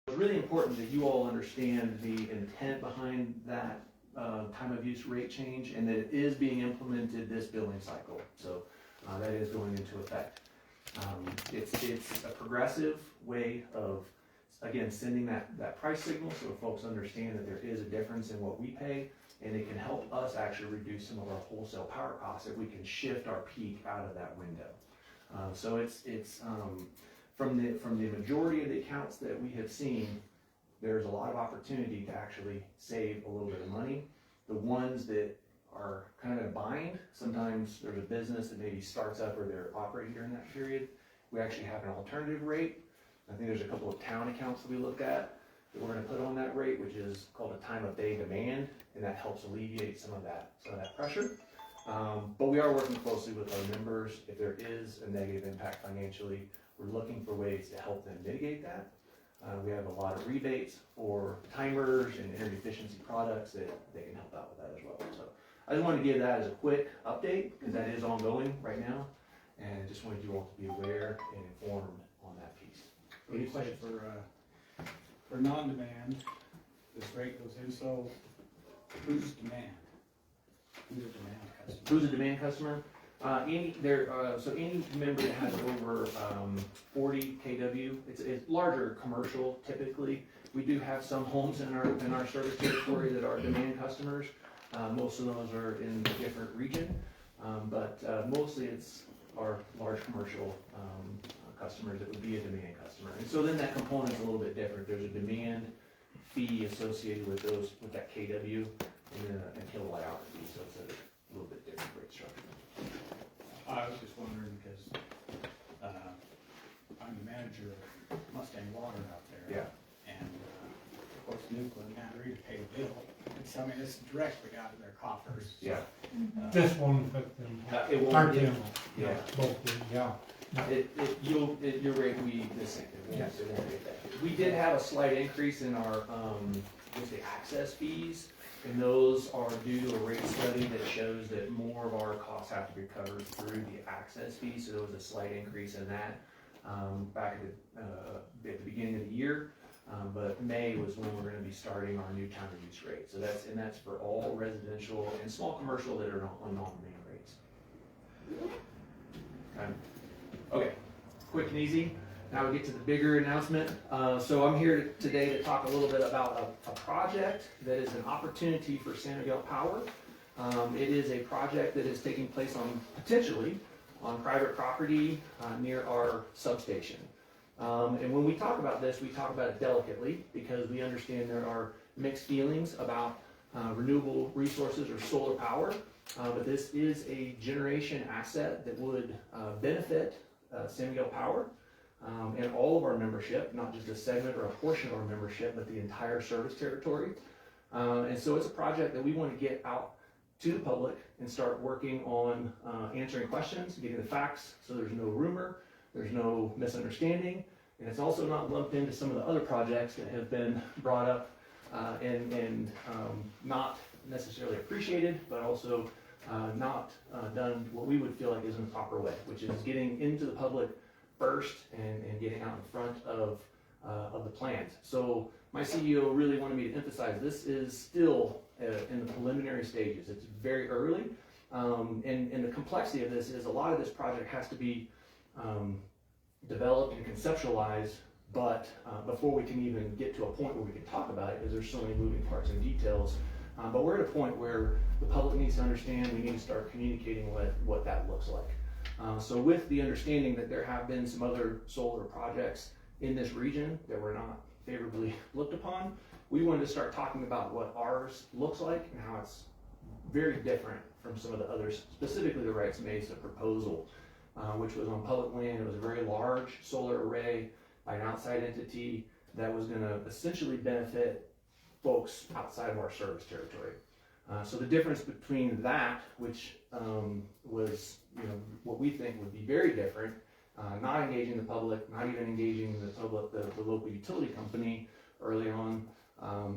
It's really important that you all understand the intent behind that time of use rate change, and that it is being implemented this billing cycle. So that is going into effect. It's a progressive way of, again, sending that price signal so folks understand that there is a difference in what we pay, and it can help us actually reduce some of our wholesale power costs if we can shift our peak out of that window. So it's from the majority of the accounts that we have seen, there's a lot of opportunity to actually save a little bit of money. The ones that are kind of in a bind, sometimes there's a business that maybe starts up or they're operating during that period. We actually have an alternative rate. I think there's a couple of town accounts that we looked at that we're going to put on that rate, which is called a time of day demand, and that helps alleviate some of that pressure. But we are working closely with our members. If there is a negative impact financially, we're looking for ways to help them mitigate that. We have a lot of rebates for timers and energy efficiency products that they can help out with that as well. So I just wanted to give that as a quick update because that is ongoing right now, and I just wanted you all to be aware and informed on that piece. Any questions? For non-demand, this rate goes in, so who's demand? Who's a demand customer? Who's a demand customer? So any member that has over 40 kW, it's larger commercial typically. We do have some homes in our service territory that are demand customers. Most of those are in a different region, but mostly it's our large commercial customers that would be a demand customer. And so then that component's a little bit different. There's a demand fee associated with that kW, and then a kilowatt hour fee, so it's a little bit different rate structure. I was just wondering because I'm the manager of Mustang Water out there. Yeah. And of course, Nucla can't really pay a bill. It's directly out of their coffers. Yeah. This won't affect them. It won't. Our demo. Yeah. Both, yeah. Your rate will be the same. Yes, it won't be affected. We did have a slight increase in our with the access fees, and those are due to a rate study that shows that more of our costs have to be covered through the access fees. So there was a slight increase in that back at the beginning of the year. But May was when we're going to be starting our new time of use rate. So that's for all residential and small commercial that are on non-main rates. Okay, quick and easy. Now we get to the bigger announcement. So I'm here today to talk a little bit about a project that is an opportunity for San Miguel Power. It is a project that is taking place potentially on private property near our substation. And when we talk about this, we talk about it delicately because we understand there are mixed feelings about renewable resources or solar power. But this is a generation asset that would benefit San Miguel Power and all of our membership, not just a segment or a portion of our membership, but the entire service territory. And so it's a project that we want to get out to the public and start working on answering questions, getting the facts so there's no rumor, there's no misunderstanding, and it's also not lumped into some of the other projects that have been brought up and not necessarily appreciated, but also not done what we would feel like is in the proper way, which is getting into the public first and getting out in front of the plans. So my CEO really wanted me to emphasize this is still in the preliminary stages. It's very early, and the complexity of this is a lot of this project has to be developed and conceptualized, but before we can even get to a point where we can talk about it, because there's so many moving parts and details. But we're at a point where the public needs to understand, we need to start communicating what that looks like. So with the understanding that there have been some other solar projects in this region that were not favorably looked upon, we wanted to start talking about what ours looks like and how it's very different from some of the others, specifically the Rights Mesa proposal, which was on public land. It was a very large solar array by an outside entity that was going to essentially benefit folks outside of our service territory. So the difference between that, which was what we think would be very different, not engaging the public, not even engaging the public, the local utility company early on,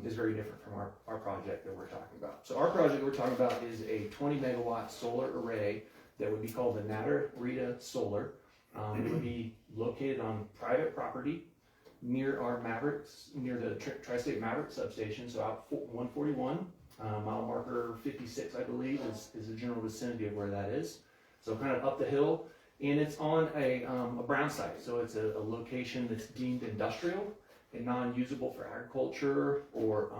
is very different from our project that we're talking about. So our project we're talking about is a 20 megawatt solar array that would be called the Natarita Solar. It would be located on private property. near our Mavericks, near the Tri-State Maverick substation, so out 141, mile marker 56, I believe, is the general vicinity of where that is. So kind of up the hill, and it's on a brown site, so it's a location that's deemed industrial and non-usable for agriculture or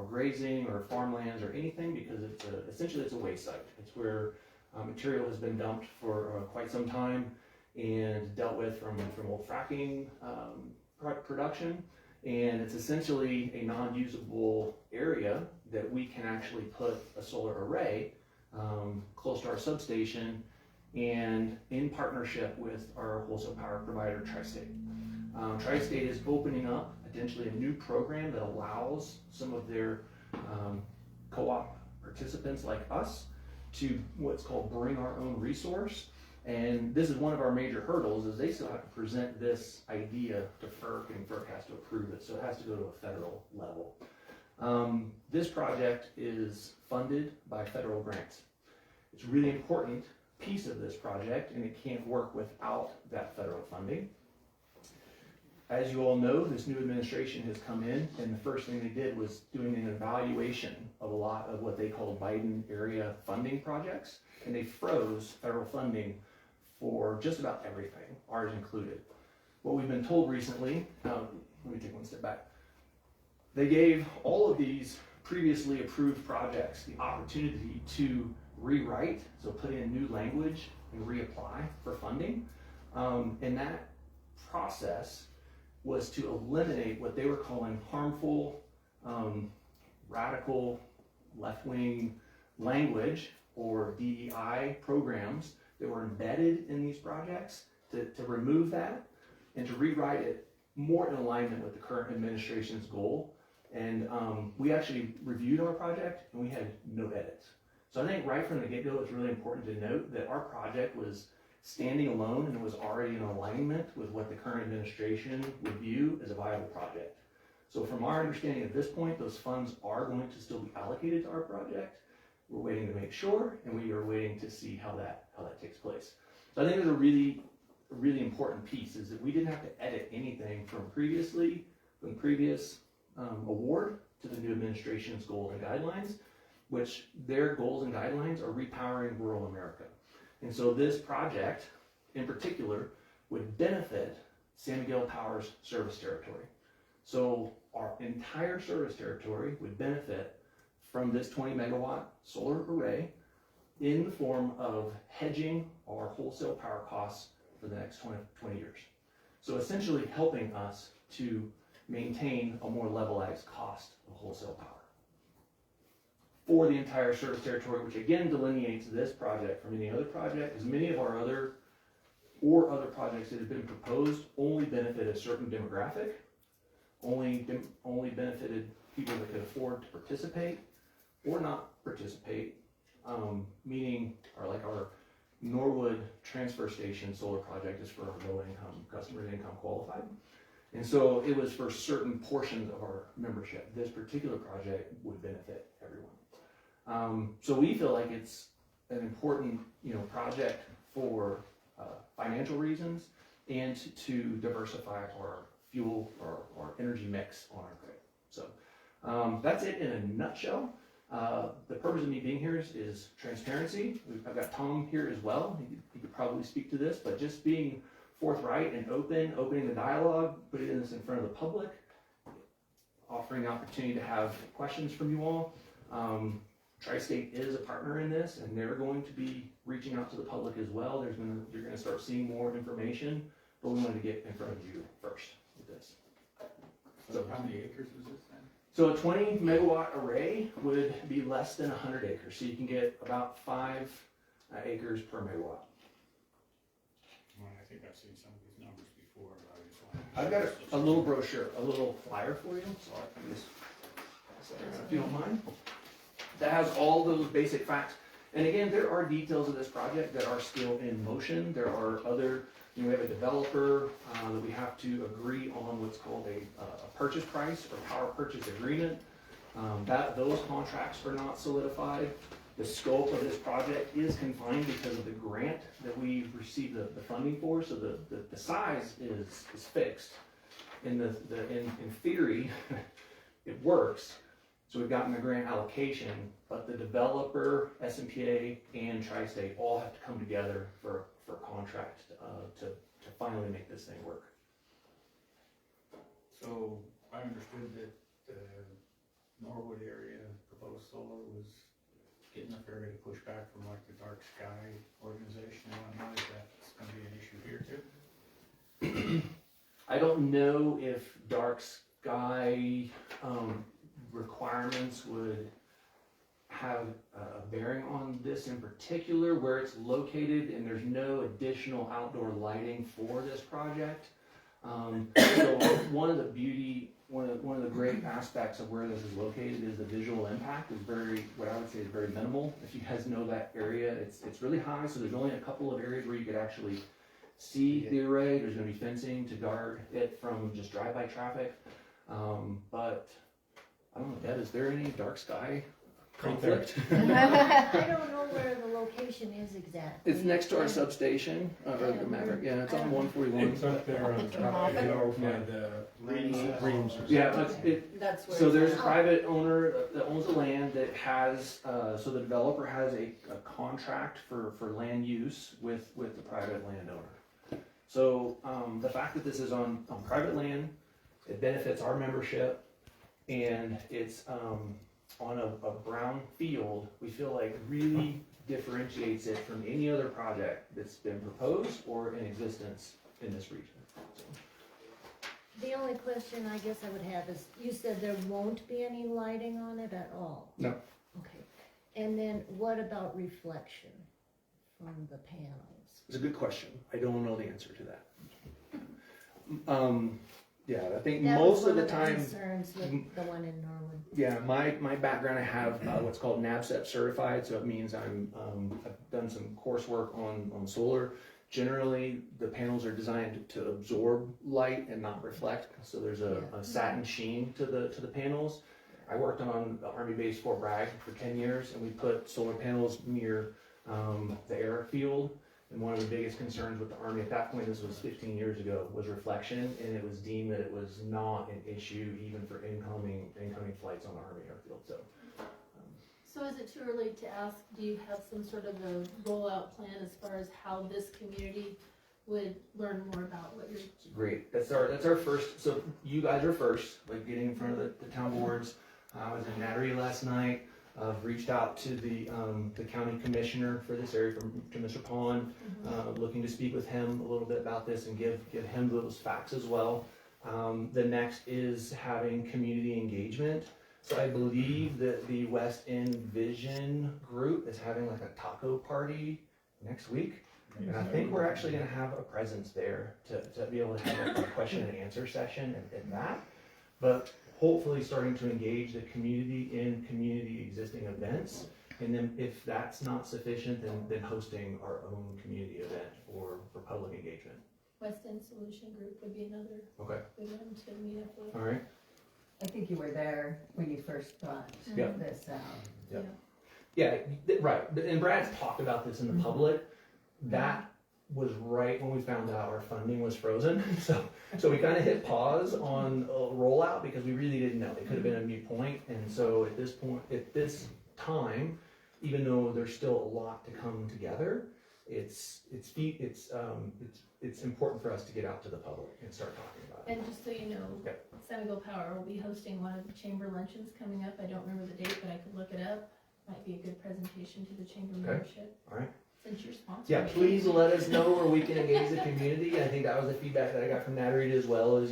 grazing or farmlands or anything, because essentially it's a waste site. It's where material has been dumped for quite some time and dealt with from old fracking production, and it's essentially a non-usable area that we can actually put a solar array close to our substation and in partnership with our wholesale power provider, Tri-State. Tri-State is opening up potentially a new program that allows some of their co-op participants like us to what's called bring our own resource. And this is one of our major hurdles, is they still have to present this idea to FERC, and FERC has to approve it, so it has to go to a federal level. This project is funded by federal grants. It's a really important piece of this project, and it can't work without that federal funding. As you all know, this new administration has come in, and the first thing they did was doing an evaluation of a lot of what they call Biden area funding projects, and they froze federal funding for just about everything, ours included. What we've been told recently, let me take one step back. They gave all of these previously approved projects the opportunity to rewrite, so put in new language and reapply for funding. And that process was to eliminate what they were calling harmful, radical, left-wing language or DEI programs that were embedded in these projects, to remove that and to rewrite it more in alignment with the current administration's goal. And we actually reviewed our project and we had no edits. So I think right from the get-go, it's really important to note that our project was standing alone and it was already in alignment with what the current administration would view as a viable project. So from our understanding at this point, those funds are going to still be allocated to our project. We're waiting to make sure, and we are waiting to see how that takes place. So I think there's a really important piece, is that we didn't have to edit anything from previous award to the new administration's goals and guidelines, which their goals and guidelines are repowering rural America. And so this project in particular would benefit San Miguel Power's service territory. So our entire service territory would benefit from this 20 megawatt solar array in the form of hedging our wholesale power costs for the next 20 years. So essentially helping us to maintain a more levelized cost of wholesale power for the entire service territory, which again delineates this project from any other project, as many of our other projects that have been proposed only benefit a certain demographic, only benefited people that could afford to participate or not participate, meaning our Norwood transfer station solar project is for low income customers, income qualified. And so it was for certain portions of our membership. This particular project would benefit everyone. So we feel like it's an important, project for financial reasons and to diversify our fuel or our energy mix on our grid. So that's it in a nutshell. The purpose of me being here is transparency. I've got Tom here as well. He could probably speak to this, but just being forthright and opening the dialogue, putting this in front of the public, offering opportunity to have questions from you all. Tri-State is a partner in this, and they're going to be reaching out to the public as well. You're going to start seeing more information, but we wanted to get in front of you first with this. So how many acres is this then? So a 20 megawatt array would be less than 100 acres. So you can get about 5 acres per megawatt. Well, I think I've seen some of these numbers before, but I just wanted I've got a little brochure, a little flyer for you. So I can just pass that around if you don't mind. That has all those basic facts. And again, there are details of this project that are still in motion. There are other, we have a developer that we have to agree on what's called a purchase price or power purchase agreement. Those contracts are not solidified. The scope of this project is confined because of the grant that we received the funding for. So the size is fixed. in theory, it works. So we've gotten the grant allocation, but the developer, SMPA, and Tri-State all have to come together for contract to finally make this thing work. So I understood that the Norwood area proposed solar was getting a fair bit of pushback from like the Dark Sky organization and whatnot. Is that's gonna be an issue here too? I don't know if dark sky requirements would have a bearing on this in particular, where it's located, and there's no additional outdoor lighting for this project. So one of the great aspects of where this is located is the visual impact is what I would say is very minimal. If you guys know that area, it's really high, so there's only a couple of areas where you could actually see the array. There's gonna be fencing to guard it from just drive-by traffic. But I don't know, Deb, is there any dark sky conflict? I don't know where the location is exactly. It's next to our substation, or the Maverick, yeah, it's on 141. It's up there on top of the hill by the Reams. Yeah, That's where. so there's a it's at. private owner that owns the land that has, so the developer has a contract for land use with the private landowner. So, the fact that this is on private land, it benefits our membership, and it's, on a brown field, we feel like really differentiates it from any other project that's been proposed or in existence in this region. The only question I guess I would have is, you said there won't be any lighting on it at all? No. Okay, and then what about reflection from the panels? It's a good question. I don't know the answer to that. Yeah, I think That was most of one the time, concerns with the one in Norwood. yeah, my background, I have what's called NABCEP certified, so it means I've done some coursework on solar. Generally, the panels are designed to absorb light and not reflect, so there's a satin sheen to the panels. I worked on the Army Base Fort Bragg for 10 years, and we put solar panels near the airfield. And one of the biggest concerns with the Army at that point, this was 15 years ago, was reflection, and it was deemed that it was not an issue even for incoming flights on the Army airfield. So is it too early to ask, do you have some sort of a rollout plan as far as how this community would learn more about what you're? Great, that's our first, so you guys are first, like getting in front of the town boards. I was in Nattery last night. I've reached out to the county commissioner for this area, to Mr. Pond, looking to speak with him a little bit about this and give him those facts as well. The next is having community engagement. So I believe that the West End Vision group is having like a taco party next week. And I think we're actually gonna have a presence there to be able to have a question and answer session at that. But hopefully starting to engage the community in community existing events. And then if that's not sufficient, then hosting our own community event for public engagement. West End Solution Group would be another Okay, good one to meet up with. all right. I think you were there when you first brought Yeah. this out. Yeah. Yeah, right, and Brad's talked about this in the public. That was right when we found out our funding was frozen. So we kind of hit pause on a rollout because we really didn't know. It could have been a moot point. And so at this time, even though there's still a lot to come together, it's important for us to get out to the public and start talking about it. And just so you know, Yep. Senegal Power will be hosting one of the chamber luncheons coming up. I don't remember the date, but I could look it up. Might be a good presentation to the chamber membership. All right. Since you're sponsoring. Yeah, it. please let us know where we can engage the community. I think that was the feedback that I got from Nattery as well, is,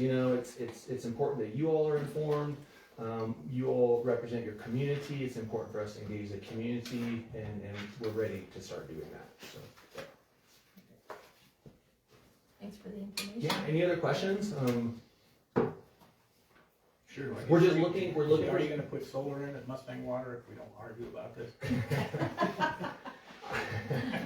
it's important that you all are informed. You all represent your community. It's important for us to engage the community, and we're ready to start doing that. So, Thanks for the information. yeah, any other questions? Sure. I We're guess just looking- we're looking Are for- you gonna put solar in at Mustang Water if we don't argue about this?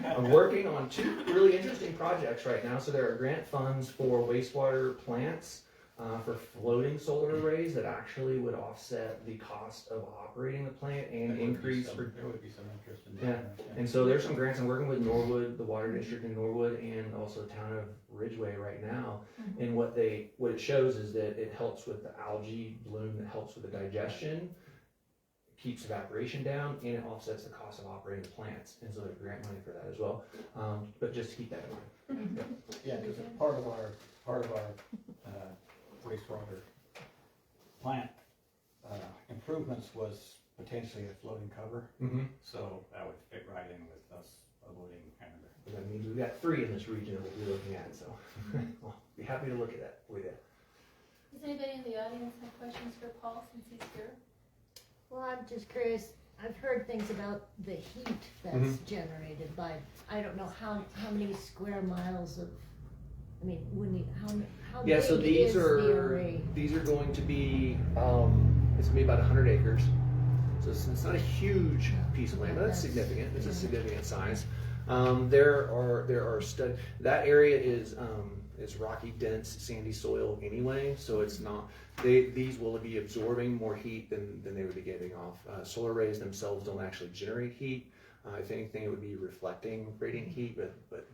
I'm working on two really interesting projects right now. So there are grant funds for wastewater plants for floating solar arrays that actually would offset the cost of operating the plant and increase. There would be some interest in Yeah, that. and so there's some grants, I'm working with Norwood, the water district in Norwood, and also the town of Ridgeway right now. And what it shows is that it helps with the algae bloom, that helps with the digestion, keeps evaporation down, and it offsets the cost of operating the plants. And so there's grant money for that as well, but just keep that in mind. Yeah, because part of our wastewater plant improvements was potentially a floating cover, Mm-hmm. so that would fit right in with us avoiding kind of the. That means we've got 3 in this region that we'll be looking at, so I'll be happy to look at that with you. Does anybody in the audience have questions for Paul since he's here? Well, I'm just curious, I've heard things about the heat that's generated by, I don't know how many square miles of, I mean, how Yeah, so big these is the are array? going to be it's gonna be about 100 acres. So it's not a huge piece of land, but that's significant. It's a significant size. There are that area is rocky, dense, sandy soil anyway, so it's not. These will be absorbing more heat than they would be giving off. Solar arrays themselves don't actually generate heat. If anything, it would be reflecting radiant heat, but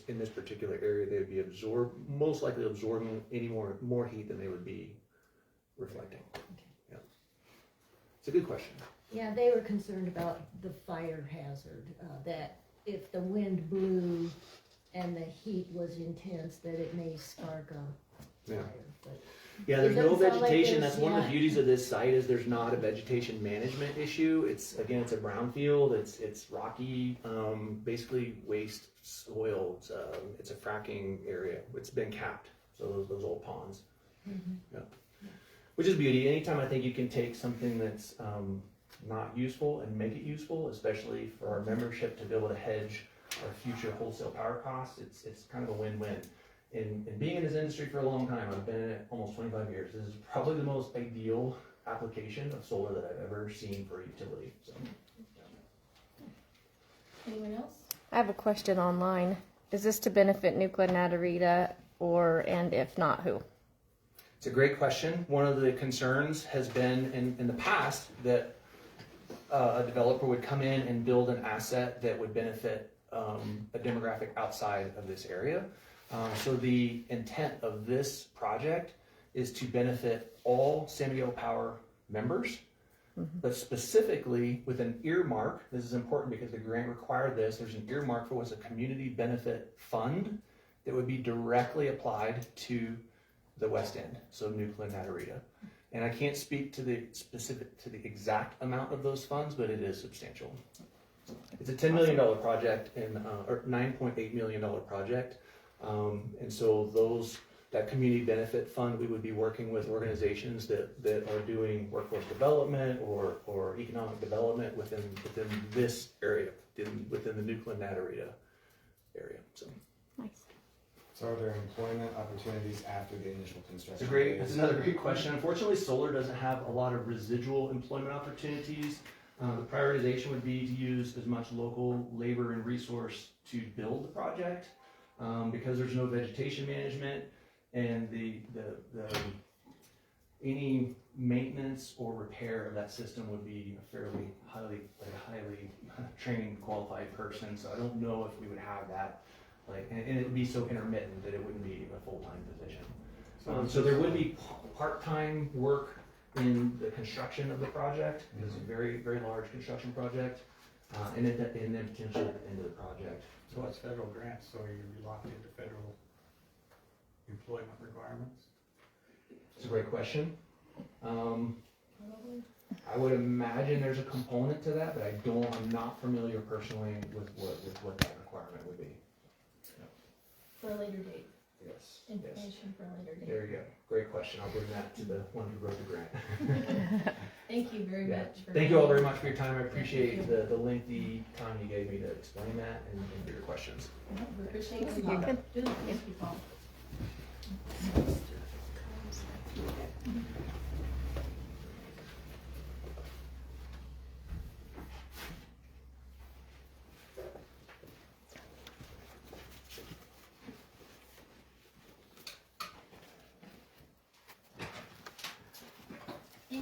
in this particular area, they would be most likely absorbing any more heat than they would be reflecting. Yeah, it's a good question. Yeah, they were concerned about the fire hazard, that if the wind blew and the heat was intense, that it may spark a fire, but. Yeah, there's It no doesn't sound like vegetation. there's- That's one of the yeah. beauties of this site is there's not a vegetation management issue. It's a brownfield. It's rocky, basically waste soil. It's a fracking area. It's been capped. So those old ponds. Yeah. Which is beauty. Anytime I think you can take something that's not useful and make it useful, especially for our membership to be able to hedge our future wholesale power costs, it's kind of a win-win. In being in this industry for a long time, I've been in it almost 25 years. This is probably the most ideal application of solar that I've ever seen for a utility. So, Anyone else? I have a question online. Is this to benefit Nucla Natarita, and if not, who? it's a great question. One of the concerns has been in the past that a developer would come in and build an asset that would benefit a demographic outside of this area. So the intent of this project is to benefit all San Miguel Power members, but specifically with an earmark. This is important because the grant required this. There's an earmark for what's a community benefit fund that would be directly applied to the West End, so Nucla Natarita. And I can't speak to the exact amount of those funds, but it is substantial. It's a $10 million project or $9.8 million project. And so that community benefit fund, we would be working with organizations that are doing workforce development or economic development within this area, within the Nucla Natarita area. So Nice. So are there employment opportunities after the initial construction? it's another great question. Unfortunately, solar doesn't have a lot of residual employment opportunities. The prioritization would be to use as much local labor and resource to build the project. Because there's no vegetation management and any maintenance or repair of that system would be a fairly highly trained, qualified person. So I don't know if we would have that, and it would be so intermittent that it wouldn't be a full-time position. So there would be part-time work in the construction of the project. It's a very, very large construction project, and then potentially at the end of the project. So it's federal grants, so you're locked into federal employment requirements? It's a great question. I would imagine there's a component to that, but I'm not familiar personally with what that requirement would be. For a later date, Yes. information for a later date. There you go. Great question. I'll bring that to the one who wrote the grant. Thank you very Yeah. much. Thank you all very much for your time. I appreciate the lengthy time you gave me to explain that and for your questions. We appreciate you. You're good. Thank you, Paul.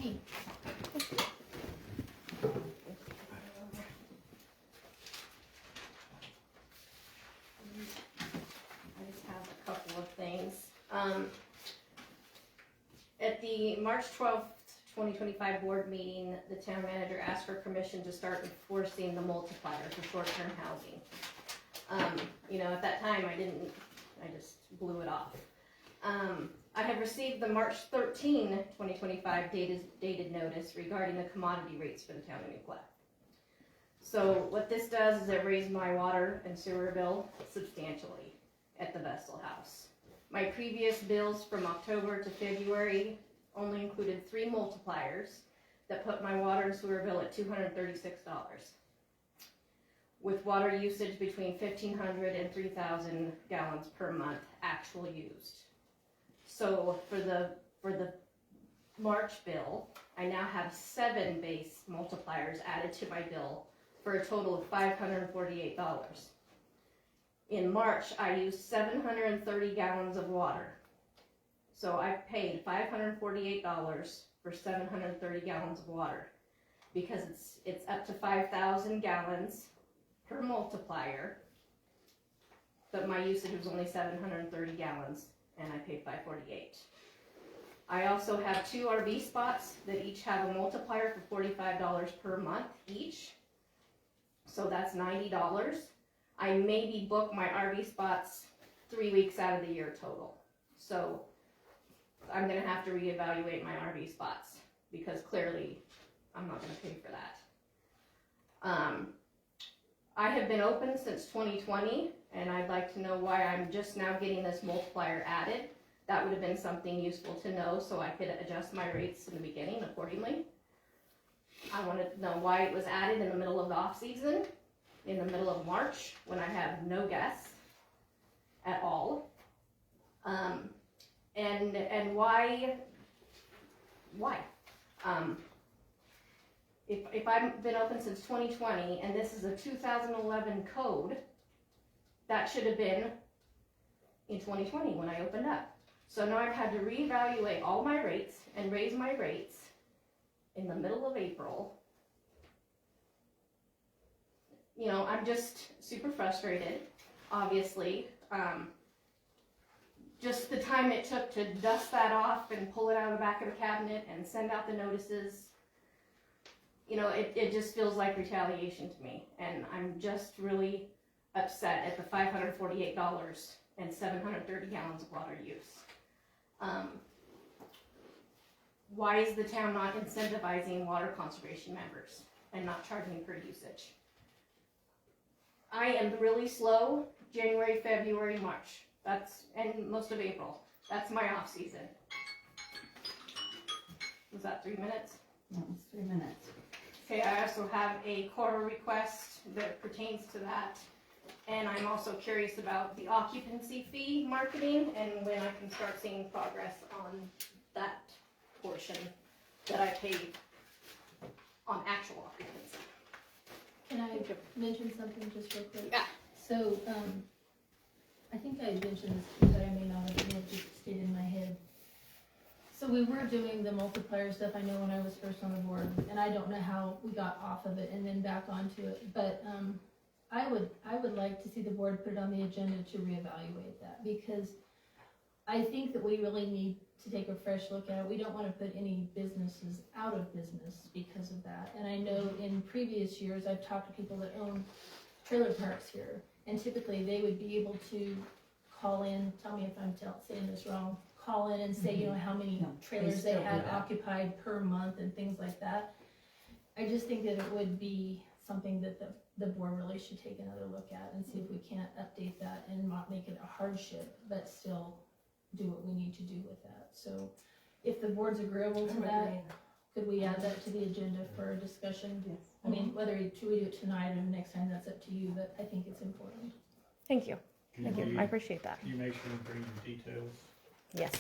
Amy. I just have a couple of things. At the March 12th, 2025 board meeting, the town manager asked for permission to start enforcing the multiplier for short-term housing. At that time, I just blew it off. I have received the March 13, 2025 dated notice regarding the commodity rates for the town of Nucla. So what this does is it raised my water and sewer bill substantially at the Vestal House. My previous bills from October to February only included 3 multipliers that put my water and sewer bill at $236. With water usage between 1,500 and 3,000 gallons per month actual used. So for the March bill, I now have 7 base multipliers added to my bill for a total of $548. In March, I used 730 gallons of water. So I paid $548 for 730 gallons of water because it's up to 5,000 gallons per multiplier, but my usage was only 730 gallons and I paid $548. I also have 2 RV spots that each have a multiplier for $45 per month each. So that's $90. I maybe book my RV spots 3 weeks out of the year total. So I'm gonna have to reevaluate my RV spots because clearly I'm not gonna pay for that. I have been open since 2020 and I'd like to know why I'm just now getting this multiplier added. That would have been something useful to know so I could adjust my rates in the beginning accordingly. I wanted to know why it was added in the middle of the off season, in the middle of March, when I have no guests at all. And why? If I've been open since 2020 and this is a 2011 code, that should have been in 2020 when I opened up. So now I've had to reevaluate all my rates and raise my rates in the middle of April. I'm just super frustrated, obviously. Just the time it took to dust that off and pull it out of the back of the cabinet and send out the notices, it just feels like retaliation to me. And I'm just really upset at the $548 and 730 gallons of water use. Why is the town not incentivizing water conservation members and not charging per usage? I am really slow January, February, March. And most of April. That's my off season. Was that 3 minutes? That was 3 minutes. Okay, I also have a quarter request that pertains to that. And I'm also curious about the occupancy fee marketing and when I can start seeing progress on that portion that I paid on actual occupancy. Can I mention something just real quick? Yeah. So, I think I mentioned this, but I may not have been able to stay in my head. So we were doing the multiplier stuff, I know when I was first on the board, and I don't know how we got off of it and then back onto it, but, I would like to see the board put it on the agenda to reevaluate that, because I think that we really need to take a fresh look at it. We don't wanna put any businesses out of business because of that. And I know in previous years, I've talked to people that own trailer parks here, and typically they would be able to call in, tell me if I'm saying this wrong, call in and say, how many trailers they had occupied per month and things like that. I just think that it would be something that the board really should take another look at and see if we can't update that and not make it a hardship, but still do what we need to do with that. So if the board's agreeable to that, could we add that to the agenda for a discussion? Yes. I mean, whether we do it tonight or next time, that's up to you, but I think it's important. Thank you. Can Thank you. I appreciate that. you make sure and bring the details? Yes.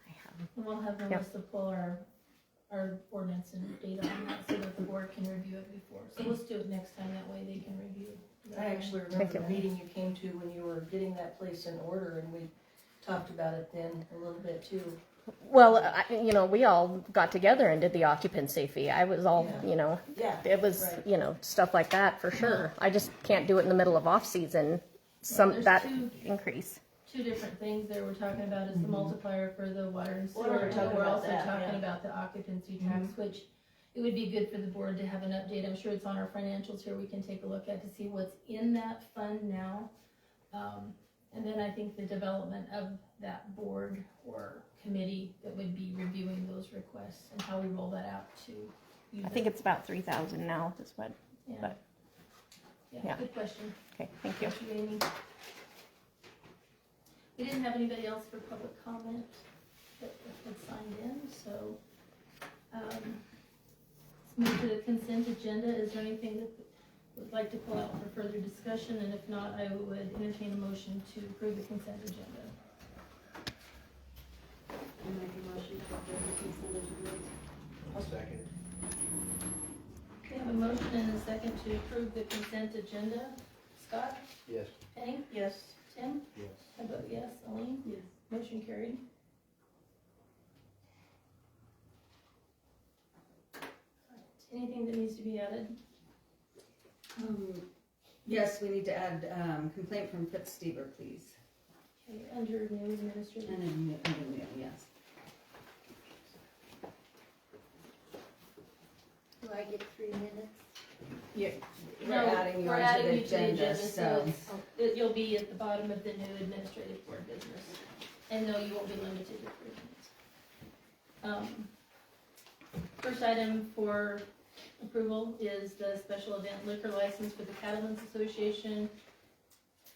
I have. And we'll have Melissa pull our ordinance and data on that so that the board can review it before. So let's do it next time, that way they can review. I actually remember the meeting you came to when you were getting that place in order, and we talked about it then a little bit too. Well, we all got together and did the occupancy fee. I was all, Yeah. it was, Right. stuff like that for sure. I just can't do it in the middle of off-season, There's that two- increase. Two different things there we're talking about is the multiplier for the water and Well, sewer, we're and talking we're about also that, talking yeah. about the occupancy tax, which it would be good for the board to have an update. I'm sure it's on our financials here, we can take a look at to see what's in that fund now. And then I think the development of that board or committee that would be reviewing those requests and how we roll that out to use I think it's about 3,000 now, is what, Yeah, but- yeah, yeah. good question. okay, thank you. Thank you, Amy. We didn't have anybody else for public comment that had signed in, so, let's move to the consent agenda. Is there anything that would like to pull out for further discussion? And if not, I would entertain a motion to approve the consent agenda. I'll second it. We have a motion and a second to approve the consent agenda. Scott? Yes. Penny? Yes. Tim? Yes. I vote yes. Elaine? Yes. Motion carried. Anything that needs to be added? Yes, we need to add, complaint from Fitz Stever, please. Okay, under new administrative. And then, yes. Do I get 3 minutes? We're No, adding you we're onto adding the you to agenda, so. you'll be at the bottom of the new administrative board business. And no, you won't be limited to 3 minutes. First item for approval is the special event liquor license for the Cattlemen's Association,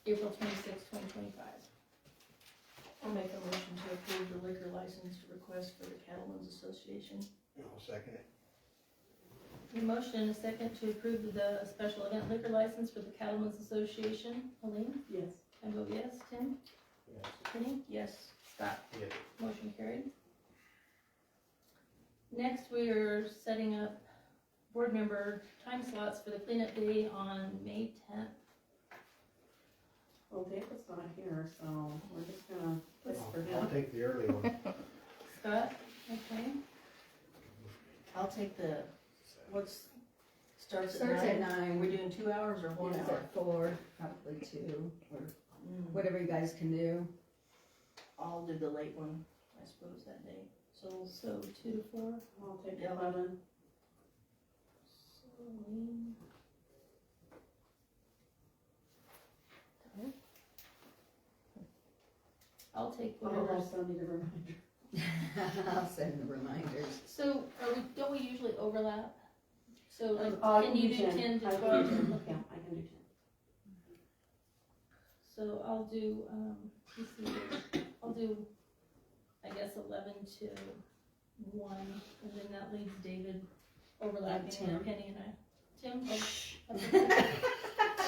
April 26, 2025. I'll make a motion to approve the liquor license request for the Cattlemen's Association. I'll second it. A motion and a second to approve the special event liquor license for the Cattlemen's Association. Elaine? Yes. I vote yes. Tim? Yes. Penny? Yes. Scott? Yes. Motion carried. Next, we are setting up board member time slots for the cleanup day on May 10th. Well, David's not here, so we're just gonna wait for I'll him. take the early one. Scott? Okay. I'll take the, starts at Starts at 9. We're 9, doing 2 hours or 1 ends hour? at 4, probably 2, or Mm, whatever you guys can do. I'll do the late one, I suppose, that day. So 2 to 4. I'll take Yeah. 11. So Elaine. I'll take I'll whatever. also need a reminder. I'll send the reminders. So don't we usually overlap? So like, I can you do 10 to I 12? can do 10, yeah, I can do 10. So I'll do, let's see here. I'll do, I guess 11 to 1, and then that leaves David overlapping Tim. with Penny and I. Tim?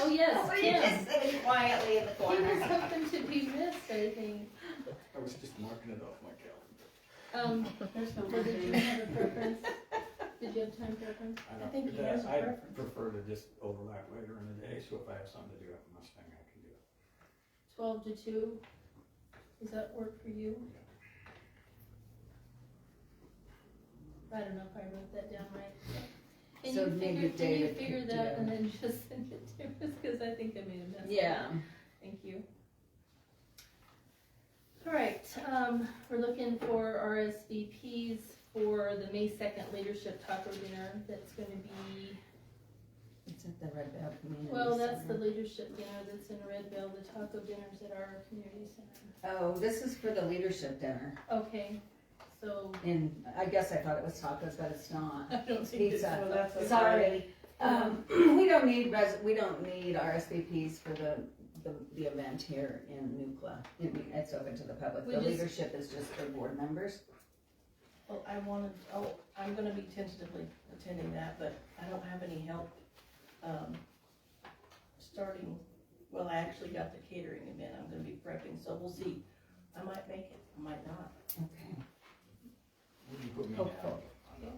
Oh, yes, Tim. sitting quietly in the He was hoping to be missed, I think. I was just marking it off my calendar. There's no Or did you more. have a preference? Did you have time preference? I think he has a I preference. prefer to just overlap later in the day, so if I have something to do at Mustang, I can do it. 12 to 2. Does that work for you? I don't know if I wrote that down right. Can So you maybe figure, David can you figure could that do- and then just send it to us, cause I think I made a mess. of it. Yeah. Thank you. All right, we're looking for RSVPs for the May 2nd leadership taco dinner. That's gonna be, It's at the Red Bell Community well, that's the Center. leadership dinner that's in Red Bell. The taco dinner's at our community center. Oh, this is for the leadership dinner. Okay, so And I guess I thought it was tacos, but it's not. I don't It's think it's, pizza. So that's a Sorry. We don't need RSVPs for the event here in Nucla. It's open to the public. We The just- leadership is just for board members. Well, I'm gonna be tentatively attending that, but I don't have any help, starting, well, I actually got the catering event I'm gonna be prepping, so we'll see. I might make it, I might not. Okay. Would you put me Hopeful. down?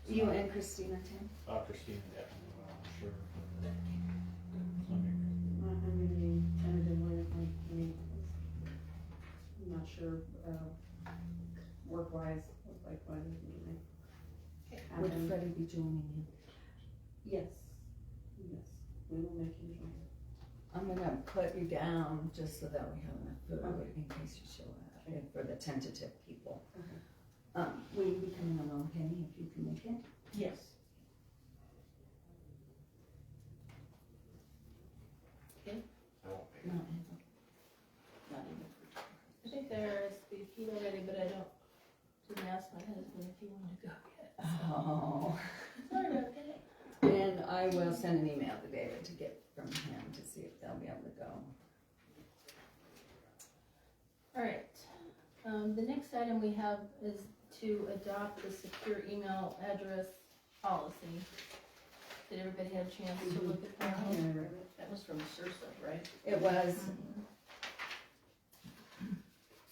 You and Christina, Tim? Christina, definitely, well, I'm sure. I'm gonna be tentatively, I'm not sure, likewise, why doesn't he make? Would happen? Freddie be joining you? Yes, yes, we will make him join. I'm gonna put you down just so that we have enough food Okay. in case you show up, and for the tentative people. Okay. Will you be coming along, Penny, if you can make it? Yes. No. Not even. I think they're SVP already, but I didn't ask my husband if he wanted to go yet. Oh. Sorry about that. And I will send an email to David to get from him to see if they'll be able to go. All right, the next item we have is to adopt the secure email address policy. Did everybody have a chance to look at that? That was from Sursa, right? It was,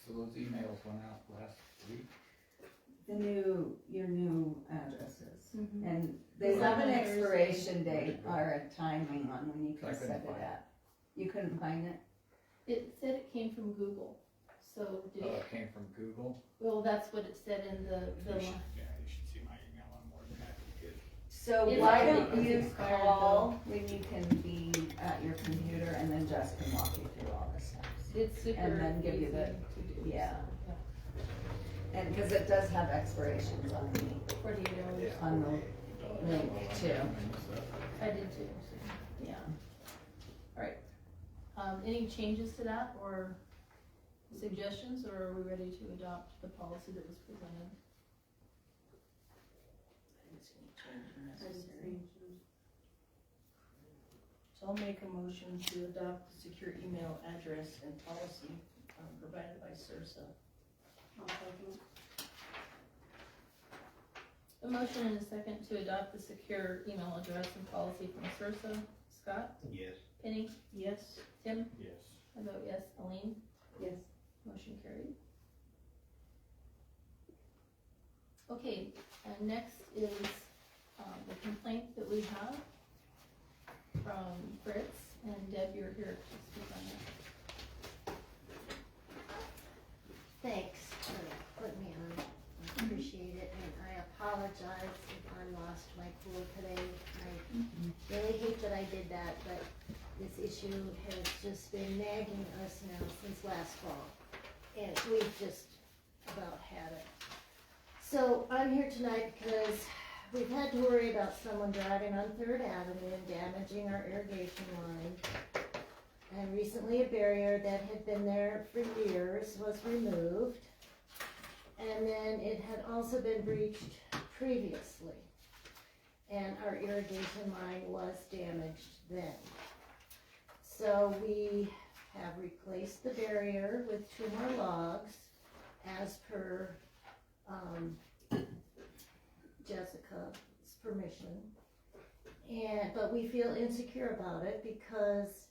So those emails went out last week? your new addresses. Mhm. And they Is have that an on Thursday? expiration date or a timing on when you I can couldn't set it find it. at. You couldn't find it? It said it came from Google, so did, Oh, it came from Google? well, that's what it said in the You should, yeah, you should see my email, I'm more than happy to get. So It's why already- don't it's you expired, call when you can be at your computer and then Jess can walk you through all the steps. it's super And then give you easy the- to do. yeah. so, And, cause it does have expirations on the, 48 hours, on the link too. I did too, so, Yeah. any changes to that, or suggestions, or are we ready to adopt the policy that was presented? I didn't see any change I just necessary. changed So I'll make a motion to adopt the secure email address and policy provided by Sursa. I'll second it. A motion and a second to adopt the secure email address and policy from Sursa. Scott? Yes. Penny? Yes. Tim? Yes. I vote yes. Aline? Yes, Motion carried. Okay, and next is, the complaint that we have from Fritz, and Deb, you're here to speak on that. Thanks for putting me on. I appreciate it, and I apologize if I lost my cool today. I really hate that I did that, but this issue has just been nagging us now since last fall. And we've just about had it. So I'm here tonight because we've had to worry about someone driving on 3rd Avenue and damaging our irrigation line. And recently a barrier that had been there for years was removed. And then it had also been breached previously. And our irrigation line was damaged then. So we have replaced the barrier with 2 more logs as per Jessica's permission. But we feel insecure about it because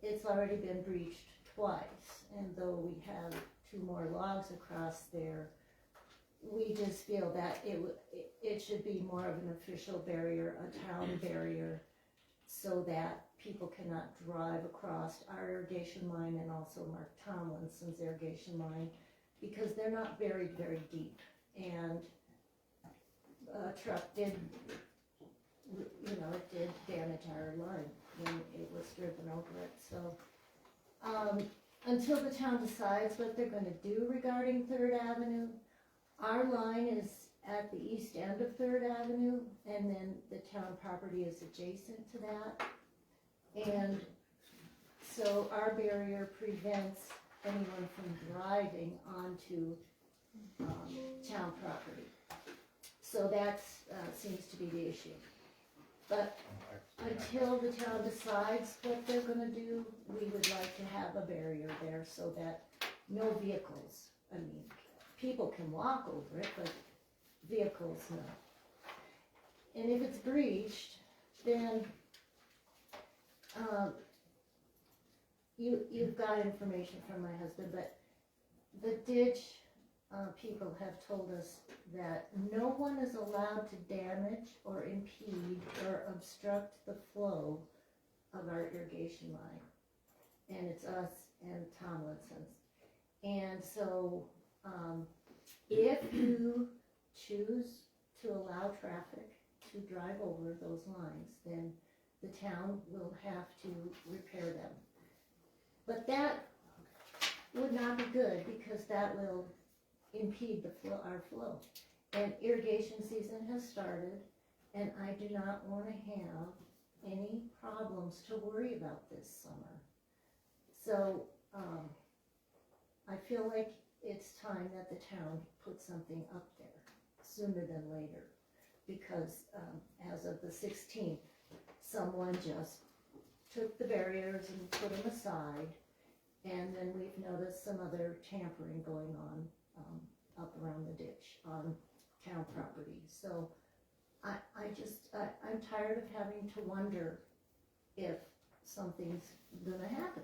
it's already been breached twice. And though we have 2 more logs across there, we just feel that it should be more of an official barrier, a town barrier, so that people cannot drive across our irrigation line and also Mark Tomlinson's irrigation line, because they're not buried very deep. And a truck did, it did damage our line when it was driven over it. So until the town decides what they're gonna do regarding 3rd Avenue, our line is at the east end of 3rd Avenue, and then the town property is adjacent to that. And so our barrier prevents anyone from driving onto town property. So that seems to be the issue. But until the town decides what they're gonna do, we would like to have a barrier there so that no vehicles, people can walk over it, but vehicles no. And if it's breached, then you've got information from my husband, but the ditch people have told us that no one is allowed to damage or impede or obstruct the flow of our irrigation line. And it's us and Tomlinson's. And so if you choose to allow traffic to drive over those lines, then the town will have to repair them. But that would not be good, because that will impede the flow, our flow. And irrigation season has started, and I do not wanna have any problems to worry about this summer. So, I feel like it's time that the town put something up there sooner than later. Because, as of the 16th, someone just took the barriers and put them aside. And then we've noticed some other tampering going on, up around the ditch on town property. So I'm tired of having to wonder if something's gonna happen.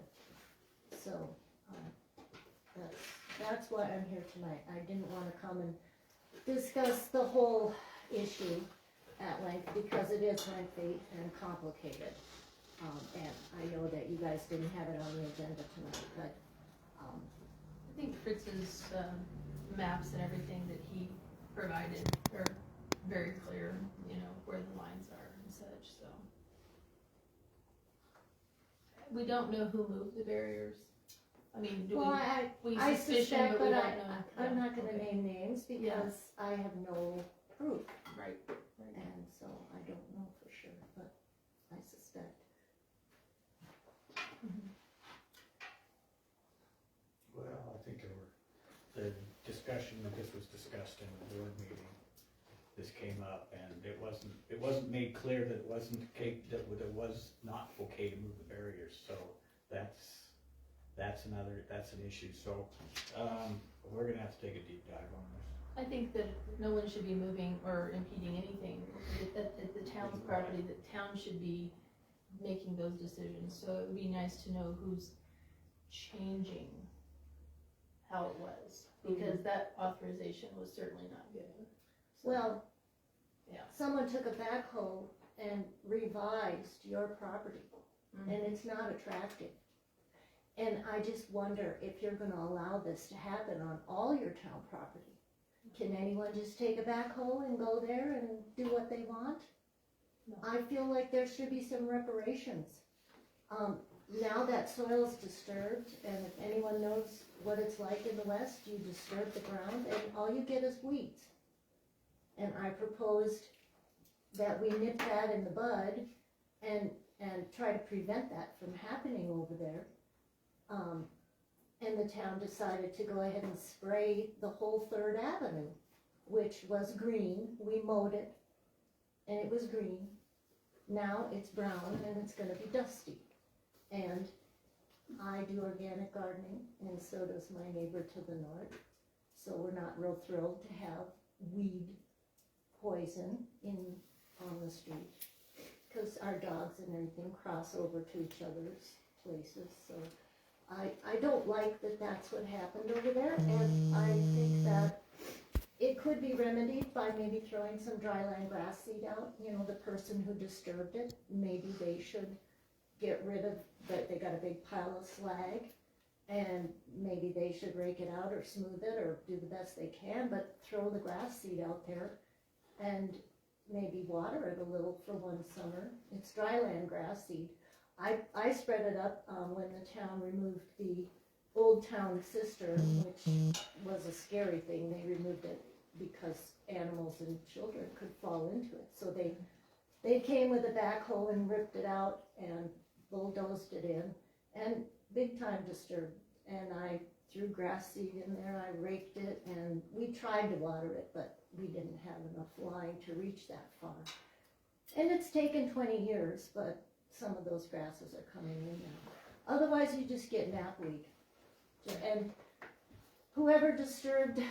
So, that's why I'm here tonight. I didn't wanna come and discuss the whole issue at length, because it is lengthy and complicated. And I know that you guys didn't have it on the agenda tonight, but, I think Fritz's, maps and everything that he provided are very clear, you know, where the lines are and such, so. We don't know who moved the barriers. I mean, do well, we I suspicion, suspect, but we but don't know. I'm Yeah, not gonna okay. name names because I have no proof. Right. And so I don't know for sure, but I suspect. Well, I think the discussion that this was discussed in the board meeting, this came up, and it wasn't made clear that it wasn't okay, that it was not okay to move the barriers, so that's an issue, so, we're gonna have to take a deep dive on this. I think that no one should be moving or impeding anything at the town's property. The town should be making those decisions, so it would be nice to know who's changing how it was, because that authorization was certainly not given. So, Well, yeah. someone took a backhoe and revised your property, Mhm. and it's not attractive. And I just wonder if you're gonna allow this to happen on all your town property. Can anyone just take a backhoe and go there and do what they want? No. I feel like there should be some reparations. Now that soil's disturbed, and if anyone knows what it's like in the west, you disturb the ground and all you get is weeds. And I proposed that we nip that in the bud and try to prevent that from happening over there. And the town decided to go ahead and spray the whole 3rd Avenue, which was green. We mowed it, and it was green. Now it's brown, and it's gonna be dusty. And I do organic gardening, and so does my neighbor to the north. So we're not real thrilled to have weed poison on the street, because our dogs and everything cross over to each other's places, so. I don't like that that's what happened over there, and I think that it could be remedied by maybe throwing some dryland grass seed out. You know, the person who disturbed it, maybe they should get rid of, that they got a big pile of slag, and maybe they should rake it out or smooth it or do the best they can, but throw the grass seed out there and maybe water it a little for one summer. It's dryland grass seed. I spread it up when the town removed the old town cistern, which was a scary thing. They removed it because animals and children could fall into it. So they came with a backhoe and ripped it out and bulldozed it in, and big time disturbed. And I threw grass seed in there, I raked it, and we tried to water it, but we didn't have enough line to reach that far. And it's taken 20 years, but some of those grasses are coming in now. Otherwise, you just get knapweed. And whoever disturbed,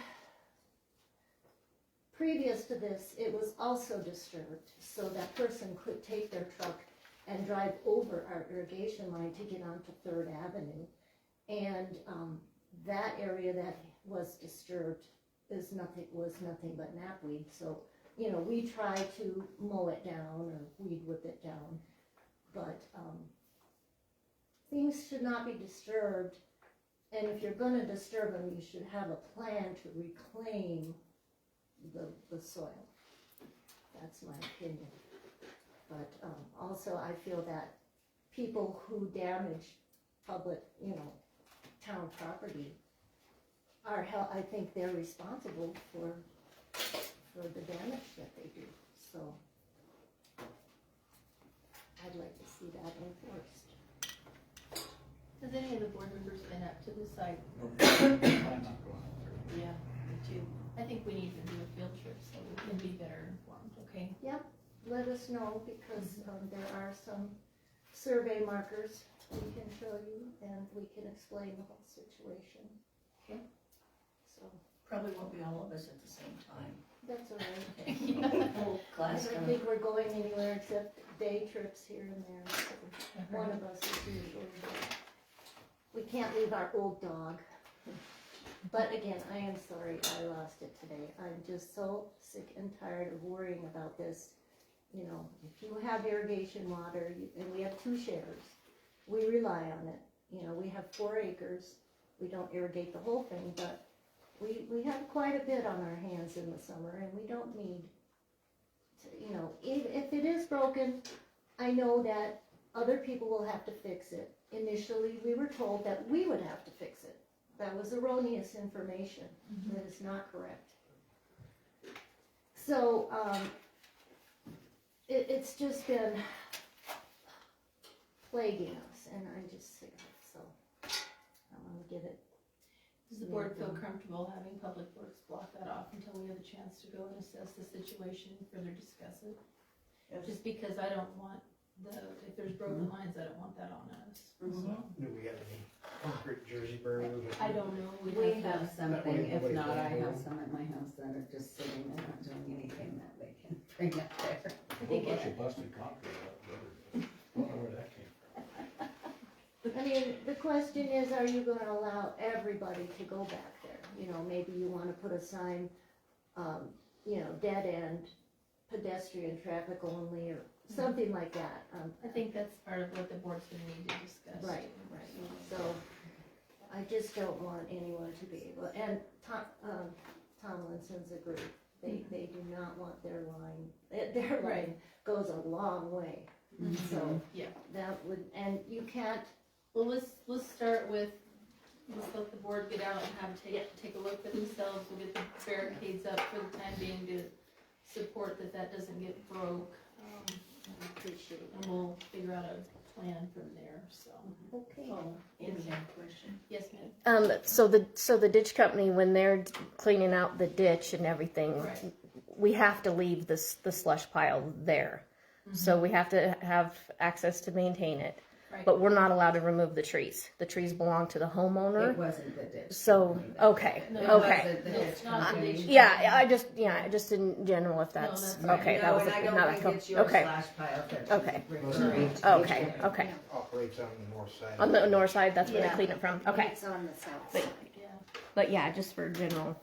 previous to this, it was also disturbed, so that person could take their truck and drive over our irrigation line to get onto 3rd Avenue. And that area that was disturbed was nothing but knapweed. So, you know, we try to mow it down or weed whip it down. But things should not be disturbed And if you're gonna disturb them, you should have a plan to reclaim the soil. That's my opinion. But, also I feel that people who damage public, town property are I think they're responsible for the damage that they do, so I'd like to see that enforced. Has any of the board members been up to the site? I'm not going out there. Yeah, me too. I think we need to do a field trip so we can be better informed, okay? Let us know, because there are some survey markers we can show you, and we can explain the whole situation. Okay. So, Probably won't be all of us at the same time. that's all right. Whole I class don't coming. think we're going anywhere except day trips here and there, so one of us is usually. We can't leave our old dog. But again, I am sorry I lost it today. I'm just so sick and tired of worrying about this. If you have irrigation water, and we have 2 shares, we rely on it. We have 4 acres. We don't irrigate the whole thing, but we have quite a bit on our hands in the summer, and we don't need to, if it is broken, I know that other people will have to fix it. Initially, we were told that we would have to fix it. That was erroneous information. That is not correct. So, it's just been plaguing us, and I'm just sick of it, so I want to get it. Does the board feel comfortable having Public Works block that off until we have a chance to go and assess the situation and further discuss it? Just because I don't want if there's broken lines, I don't want that on us. Do we have any concrete Jersey burns? I don't know. We have something, if Nobody's not, I gonna do have it. some at my house that are just sitting there not doing anything that they can bring up there. I think Bunch of busted concrete up there. I don't know where that came from. I mean, the question is, are you gonna allow everybody to go back there? Maybe you wanna put a sign, dead end, pedestrian traffic only, or something like that. I think that's part of what the board's gonna need to discuss. Right. So, I just don't want anyone to be able, and Tomlinson's agreed. They do not want their line goes a long way. So, Yeah. that would, and you can't, Well, let's start with, let's let the board get out and take a look for themselves. We'll get the barricades up for the time being to support that doesn't get broke. I appreciate it. And we'll figure out a plan from there, so. Okay. Any question? Yes, ma'am. So the ditch company, when they're cleaning out the ditch and everything, Right. we have to leave the slush pile there. So we have to have access to maintain it. Right. But we're not allowed to remove the trees. The trees belong to the It homeowner. wasn't the ditch. So, company that- okay, No, It okay. wasn't the No, ditch it's not the company. ditch. Just in general, if that's, that's right. okay, that No, was and I not don't a, think it's your okay, slash pile that Okay. she's referring to. okay, okay. Operates on the north side. On the north side, that's where they Yeah. clean it from, okay. It's on the south But- side. Yeah, But yeah, just for general,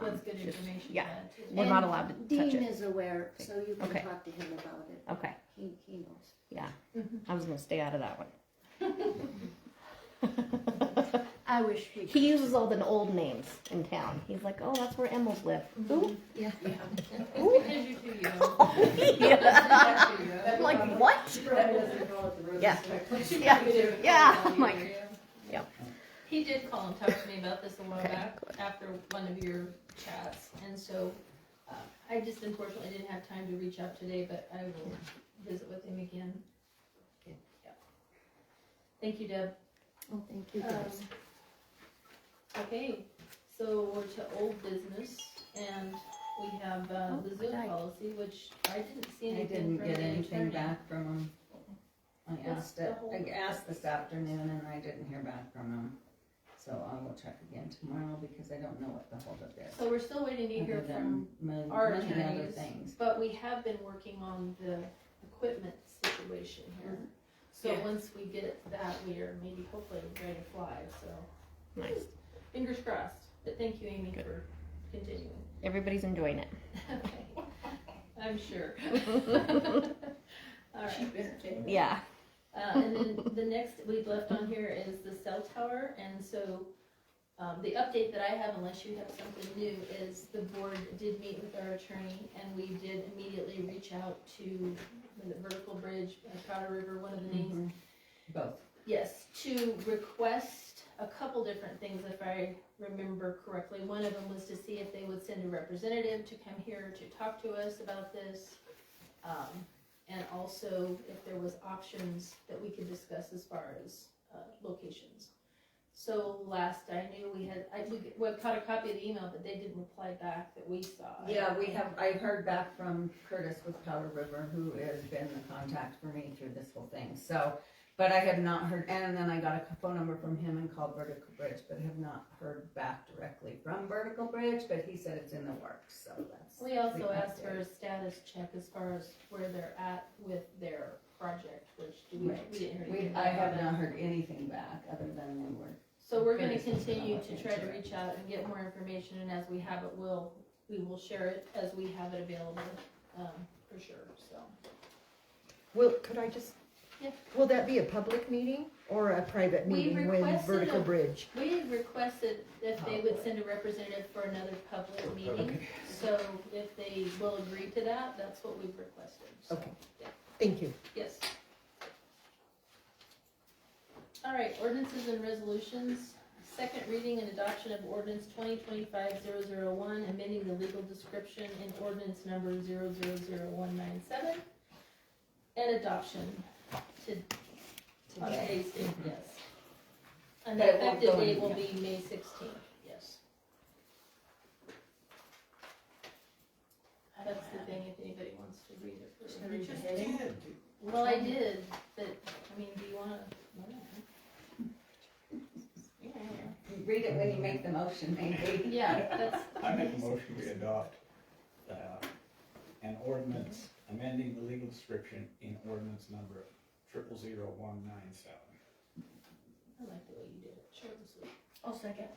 that's good just- information to yeah. add too. we're not allowed to touch Dean it. is aware, so you can Okay. talk to him about it. Okay, He knows. yeah. I was gonna stay out of that one. I wish we He uses all the old names in town. He's like, oh, that's where Emmels live. Who? Yeah. Because you're too young. I'm like, what? Yeah. Yeah. I'm like, yeah. He did call and talk to me about this a while Okay, back after one of your chats, and so I just unfortunately didn't have time to reach out today, but I will visit with him again. Okay. Yeah. Thank you, Deb. Oh, thank you guys. Okay, so we're to old business, and we have the Zoom died. policy, which I didn't see I anything didn't from get the anything attorney. back from him. What's the whole- I asked this afternoon and I didn't hear back from him. So I will check again tomorrow because I don't know what the holdup is. So we're still waiting to hear Other from than our many other attorneys, things. but we have been working on the equipment situation here. So Yeah. once we get that, we are maybe hopefully ready to fly, so Nice. fingers crossed. But thank you, Amy, Good. for continuing. Everybody's enjoying it. Okay, I'm sure. All right. She's entertaining. Yeah. And then the next we've left on here is the cell tower, and so The update that I have, unless you have something new, is the board did meet with our attorney, and we did immediately reach out to the Vertical Bridge, Powder River, one of the names. Both. Yes, to request a couple different things, if I remember correctly. One of them was to see if they would send a representative to come here to talk to us about this. And also if there was options that we could discuss as far as, locations. So last I knew we caught a copy of the email, but they didn't reply back that we saw. Yeah, I heard back from Curtis with Powder River, who has been the contact for me through this whole thing, so. But I have not heard, and then I got a phone number from him and called Vertical Bridge, but have not heard back directly from Vertical Bridge, but he said it's in the works, so that's. We also the asked for update. a status check as far as where they're at with their project, which we Right. didn't hear anything I have about not that. heard anything back, other than they were. So we're gonna Curtis was continue gonna to look try to into it. reach out and get more information, and as we have it, we will share it as we have it available, for sure, so. Could I just? Yeah. Will that be a public meeting or a private We meeting with requested Vertical a- Bridge? We requested if they would send a representative for another public meeting, so if they will agree to that, that's what we've requested, so. Okay. Yeah. Thank you. Yes. All right, ordinances and resolutions. Second reading and adoption of ordinance 2025-001, amending the legal description in ordinance number 0000197. And adoption on Today. today's date, yes. And But the it won't effective go in- date will be May 16th, yes. That's the thing, if anybody wants to read it. Just for- gonna read the heading? Well, I did, but, I mean, do you wanna? Read it when you make the motion, maybe. Yeah, that's. I make a motion we adopt, an ordinance amending the legal description in ordinance number 0000197. I like the way you did it, short and sweet. I'll second.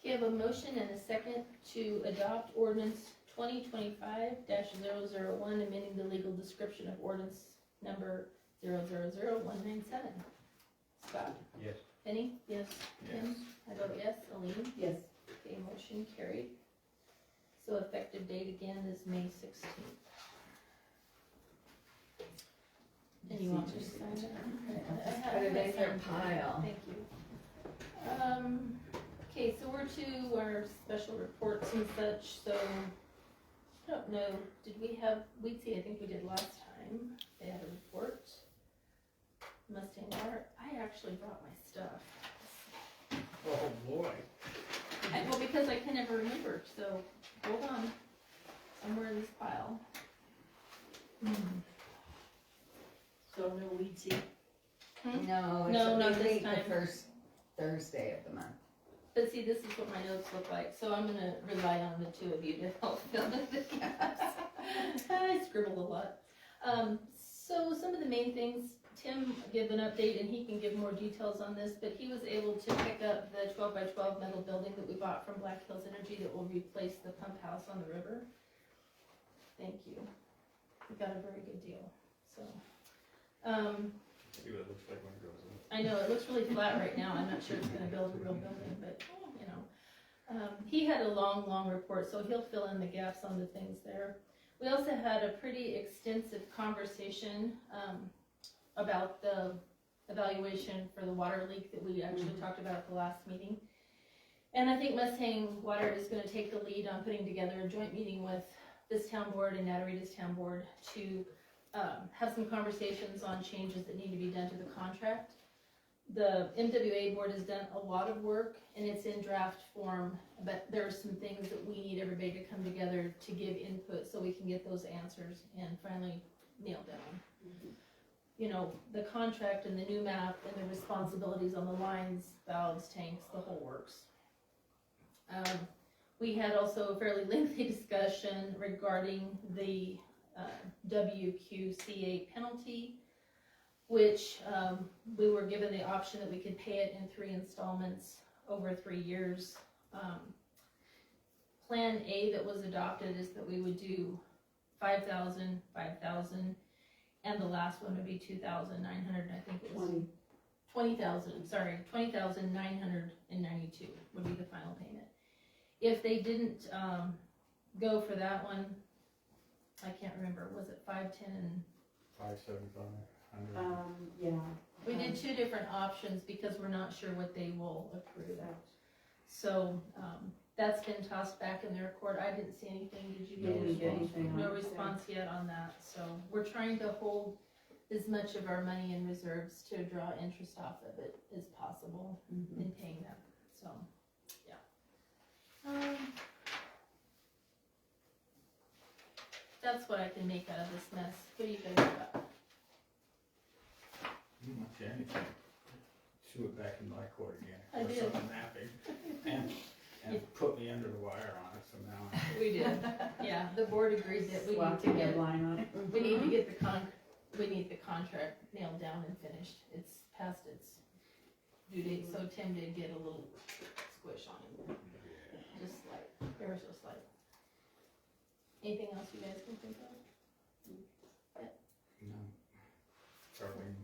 Okay, I have a motion and a second to adopt ordinance 2025-001, amending the legal description of ordinance number 000197. Scott? Yes. Penny? Yes. Tim? I vote yes. Aline? Yes. Okay, motion carried. So effective date again is May 16th. And you want me to sign it? Just put it in your pile. Thank you. Okay, so we're to our special reports and such, so, I don't know, did we have, we'd see, I think we did last time, they had a report. Mustang Water, I actually brought my stuff. Oh, boy. Well, because I can never remember, so, hold on, somewhere in this pile. So no weed seed. No, No, not we this meet the time. first Thursday of the month. But see, this is what my notes look like, so I'm gonna rely on the two of you to help fill in the gaps. I scribbled a lot. So some of the main things, Tim gave an update and he can give more details on this, but he was able to pick up the 12x12 metal building that we bought from Black Hills Energy that will replace the pump house on the river. Thank you. We got a very good deal, so. See what it looks like when it goes in. I know, it looks really flat right now, I'm not sure it's gonna build a real building, but, you know. He had a long report, so he'll fill in the gaps on the things there. We also had a pretty extensive conversation, about the evaluation for the water leak that we actually talked about at the last meeting. And I think Mustang Water is gonna take the lead on putting together a joint meeting with this town board and Natarita's town board to have some conversations on changes that need to be done to the contract. The MWA board has done a lot of work and it's in draft form, but there are some things that we need everybody to come together to give input so we can get those answers and finally nail down. You know, the contract and the new map and the responsibilities on the lines, valves, tanks, the whole works. We had also a fairly lengthy discussion regarding the WQCA penalty, which we were given the option that we could pay it in 3 installments over 3 years. Plan A that was adopted is that we would do 5,000, 5,000, and the last one would be 2,900, I think it was $20,992 would be the final payment. If they didn't, go for that one, I can't remember, was it 510 and 575, 100. Yeah. we did two different options because we're not sure what they will approve. So, that's been tossed back in their court. I didn't see anything. Did you They didn't get get anything on no it. response yet on that? So we're trying to hold as much of our money in reserves to draw interest off of it as possible in paying them. So, yeah. That's what I can make out of this mess. What do you guys got? Pretty much anything. Threw it back in my court again. I Or did. something napping. And put me under the wire on it, so now We did. Yeah, the board agreed that we need Slap to the get, deadline on it. we need to get we need the contract nailed down and finished. It's past its due date, so Tim did get a little squish on it. Just slight, ever so slight. Anything else you guys can think of? no. Charlene,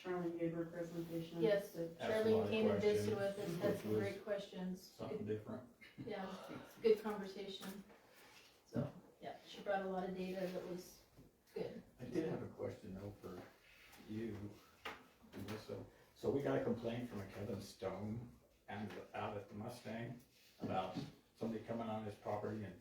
Charlie gave her presentation. Yes, Asked a lot Charlene of came and visited questions, with us, had which some was great questions. something different. Yeah, good conversation. So, yeah, she brought a lot of data that was good. I did have a question though for you, Melissa. So we got a complaint from a Kevin Stone and out at the Mustang about somebody coming on his property and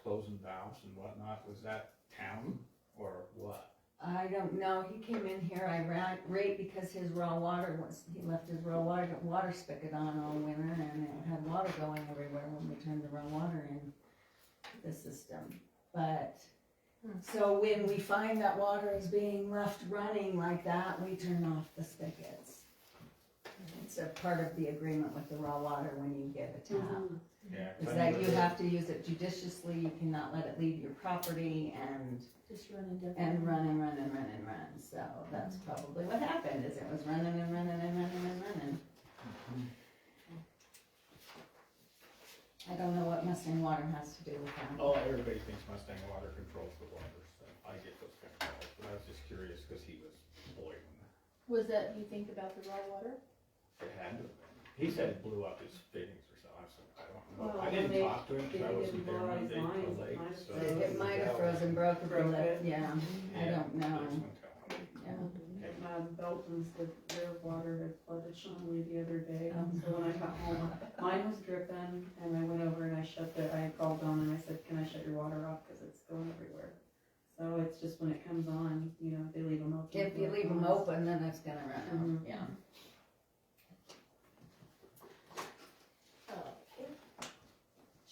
closing valves and whatnot. Was that town or what? I don't know, he came in here, I ran right because his raw water he left his raw water spigot on all winter and it had water going everywhere when we turned the raw water in the system. But, so when we find that water is being left running like that, we turn off the spigots. It's a part of the agreement with the raw water when you get a tap. Yeah. 'cause Is I that know you have to use it judiciously, you cannot let it leave your property and Just running different. and run. So that's probably what happened, is it was running and running and running and running. I don't know what Mustang Water has to do with that. Oh, everybody thinks Mustang Water controls the water, so I get those kind of calls, but I was just curious because he was boiling. Was that, you think about the raw water? It had to have been. He said it blew up his fittings or something. I said, I don't know. Well, I didn't they- talk to him because I they wasn't didn't there blow out Monday his till lines, late, might have so. It might have frozen, broke or Broke blew, it. yeah, I don't know, yeah. Belton's, their water had flooded Shawnee the other day, Oh. so when I got home, mine was dripping, and I went over and I called Dawn and I said, can I shut your water off, cause it's going everywhere. So it's just when it comes on, they leave them open. If you leave them open, then it's gonna run out, Mhm. yeah. Okay.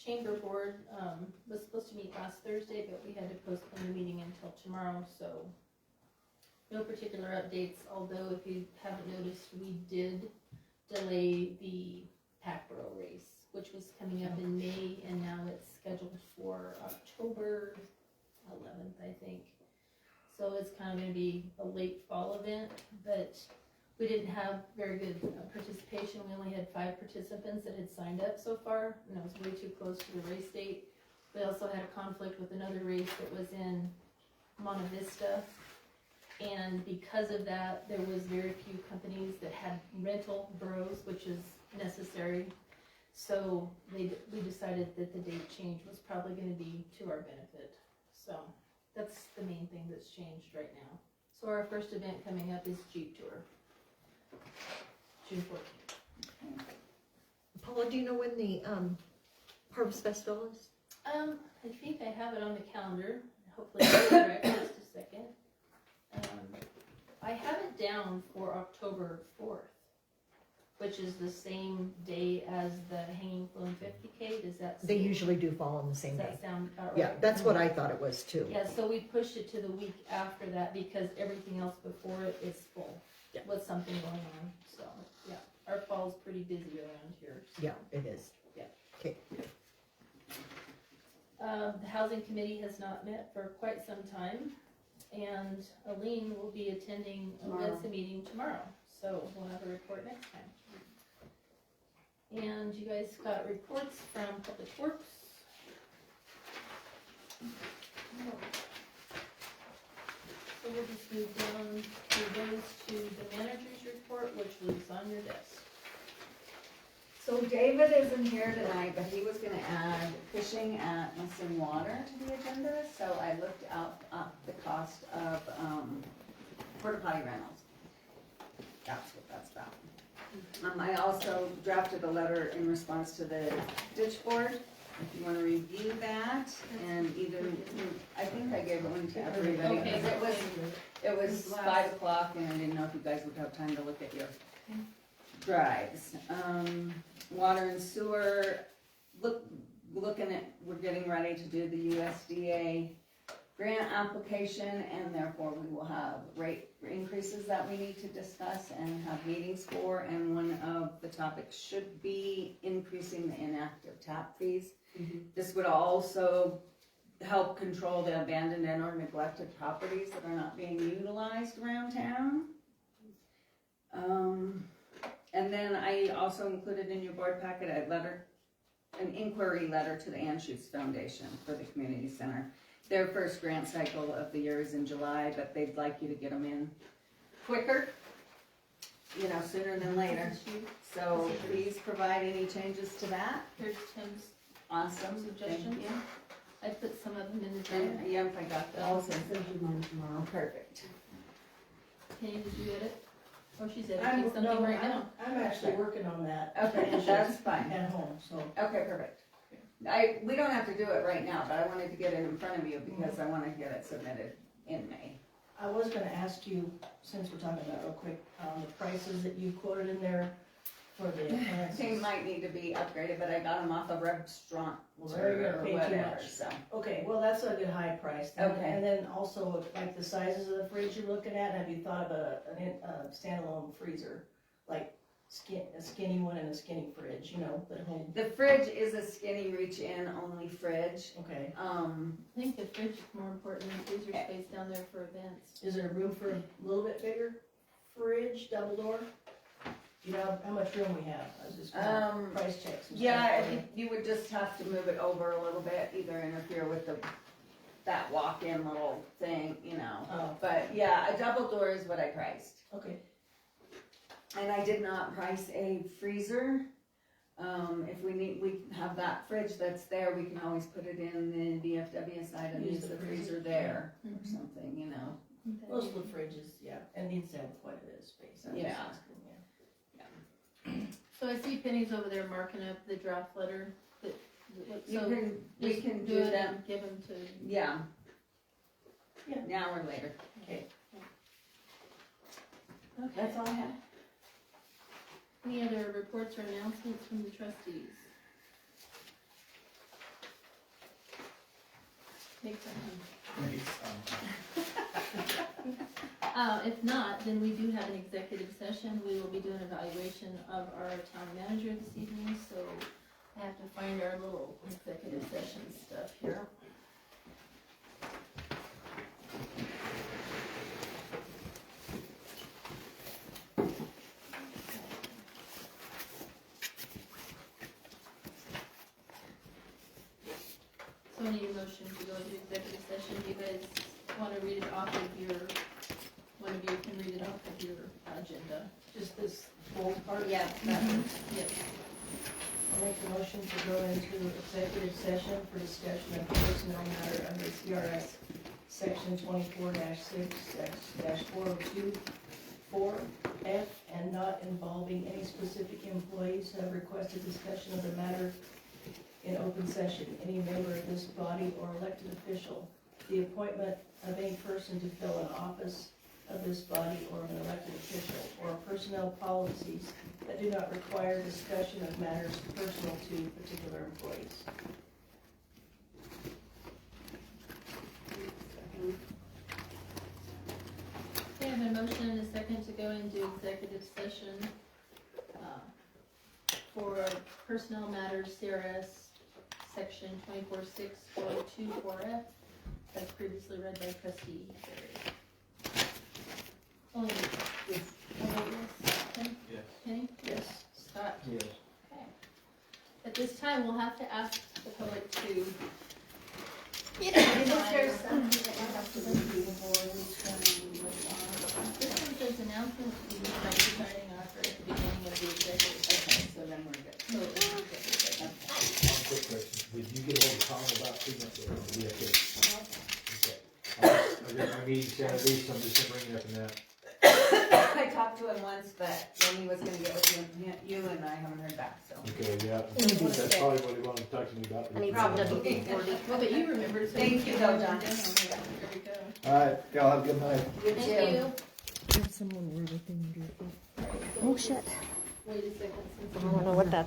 Chamber board, was supposed to meet last Thursday, but we had to postpone the meeting until tomorrow, so no particular updates, although if you haven't noticed, we did delay the Packboro race, which was coming up in May, and now it's scheduled for October 11th, I think. So it's kind of gonna be a late fall event, but we didn't have very good participation. We only had 5 participants that had signed up so far, and it was way too close to the race date. We also had a conflict with another race that was in Monte Vista, and because of that, there was very few companies that had rental burros, which is necessary. So we decided that the date change was probably gonna be to our benefit. So that's the main thing that's changed right now. So our first event coming up is Jeep Tour, June 14th. Paula, do you know when the Harvest Festival is? I think I have it on the calendar, hopefully it's correct, just a second. I have it down for October 4th, which is the same day as the Hanging Flume 50K, does that? They usually do fall on the same Does day. that sound about right? Yeah, that's what I thought it was too. Yeah, so we pushed it to the week after that because everything else before it is full Yeah. with something going on, so, yeah. Our fall's pretty busy around here. Yeah, it is. The housing committee has not met for quite some time, and Aline will be attending a Mensa meeting tomorrow, so we'll have a report next time. And you guys got reports from Public Works. So we'll just move down to the manager's report, which was on your desk. So David isn't here tonight, but he was gonna add fishing at Musson Water to the agenda, so I looked up the cost of, porta potty rentals. That's what that's about. I also drafted a letter in response to the ditch board, if you wanna review that, and even, I think I gave one to everybody, Okay. because it was 5 o'clock, and I didn't know if you guys would have time to look at your drives. Water and sewer, looking at, we're getting ready to do the USDA grant application, and therefore we will have rate increases that we need to discuss and have meetings for, and one of the topics should be increasing the inactive tap fees. This would also help control the abandoned and or neglected properties that are not being utilized around town. And then I also included in your board packet an inquiry letter to the Anschutz Foundation for the community center. Their first grant cycle of the year is in July, but they'd like you to get them in quicker, sooner than later. So please provide any changes to that. Here's Tim's Awesome, suggestions. thank you. I put some of them in the draft. And yep, I got that. I'll send you mine tomorrow. Perfect. Penny, did you edit? Oh, she's editing something right now. I'm actually working on that. Okay, that's fine. At home, so. Okay, perfect. We don't have to do it right now, but I wanted to get it in front of you because I want to get it submitted in May. I was gonna ask you, since we're talking about it real quick, the prices that you quoted in there for the They appliances. might need to be upgraded, but I got them off a restaurant Well, they're or gonna pay too whatever, much. so. Okay, well, that's a good high price. then. Okay. And then also, like the sizes of the fridge you're looking at, have you thought of a standalone freezer? Like a skinny one and a skinny fridge, that hold, The fridge is a skinny reach-in only fridge. okay. I think the fridge is more important than freezer space down there for events. Is there room for a little bit bigger fridge, double door? Do you know how much room we have? I was just gonna price checks and stuff. Yeah, I think you would just have to move it over a little bit, either interfere with that walk-in little thing, Oh, But yeah, a double door is what I priced. okay. And I did not price a freezer. If we have that fridge that's there, we can always put it in the VFW side and use the freezer there or something, Most of the fridges, yeah, and needs to have quite a bit of space. I'm just Yeah. asking, So I see Penny's over there marking up the draft letter. We So can just do it them, and give them to. yeah. Yeah. Now or later. Okay. Okay. That's all I have. Any other reports or announcements from the trustees? Take time. If not, then we do have an executive session. We will be doing evaluation of our town manager this evening, so I have to find our little executive session stuff here. So I need a motion to go into executive session. Do you guys want to read it off of your, one of you can read it off of your agenda? Just this bold part? Yeah. Yes. I'll make the motion to go into executive session for discussion of personnel matter under CRS section 24-6-402-4F and not involving any specific employees who have requested discussion of the matter in open session, any member of this body or elected official, the appointment of any person to fill an office of this body or of an elected official, or personnel policies that do not require discussion of matters personal to particular employees. Okay, I have a motion and a second to go into executive session for personnel matters, CRS section 24-6-402-4F, as previously read by trustee Barry. Only yes. Tim? Yes. Penny? Yes. Scott? Yes. Okay. At this time, we'll have to ask the public to Is there something that you have to do before we turn might be signing off right at the beginning of the executive session. So then we're good. So, okay. One quick question, did you get hold of Tom about cleaning up the VFA? Okay. I got my meeting Saturday, so I'm just bringing it up in that. I talked to him once, but then he was gonna get with you and I haven't heard back, so. Okay, yeah, that's probably what he wanted to talk to me about. I need Probably. some WD-40. Well, but you remember to say. Thank you though, John. There we go. Alright, y'all have a good night. You Thank too. you. Have someone wear everything under your feet. Oh shit. Wait a second. Since I don't know what that